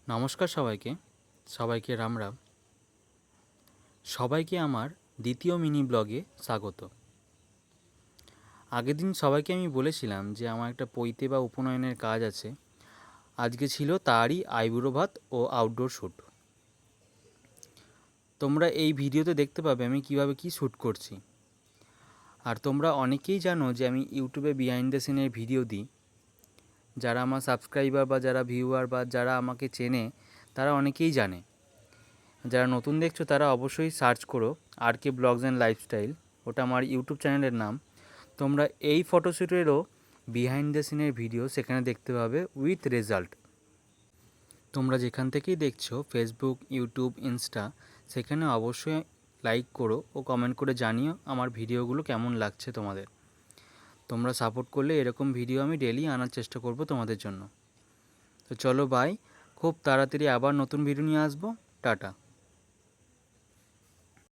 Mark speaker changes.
Speaker 1: নমস্কার সবাইকে রাম রাম। সবাইকে আমার দ্বিতীয় মিনি ব্লগে স্বাগত। আগের দিন সবাইকে আমি বলেছিলাম যে আমার একটা পৈতে বা উপনয়নের কাজ আছে। আজকে ছিল তারই আইবুড়ো ভাত ও আউটডোর শ্যুট। তোমরা এই ভিডিওতে দেখতে পাবে আমি কিভাবে কি শ্যুট করছি। আর তোমরা অনেকেই জানো যে আমি ইউটিউবে বিহাইন্ড দ্য সিনের ভিডিও দিই। যারা আমার সাবস্ক্রাইবার বা যারা ভিউয়ার বা যারা আমাকে চেনে তারা অনেকেই জানে। যারা নতুন দেখছো তারা অবশ্যই সার্চ করো RK ব্লগস অ্যান্ড লাইফস্টাইল, ওটা আমার ইউটিউব চ্যানেলের নাম। তোমরা এই ফটোশ্যুটেরও বিহাইন্ড দ্য সিনের ভিডিও সেখানে দেখতে পাবে উইথ রেজাল্ট। তোমরা যেখান থেকেই দেখছো, ফেসবুক, ইউটিউব, ইনস্টা, সেখানে অবশ্যই লাইক করো ও কমেন্ট করে জানিও আমার ভিডিওগুলো কেমন লাগছে তোমাদের। তোমরা সাপোর্ট করলে এরকম ভিডিও আমি ডেলি আনার চেষ্টা করব তোমাদের জন্য। তো চলো বাই, খুব তাড়াতাড়ি আবার নতুন ভিডিও নিয়ে আসবো। টাটা।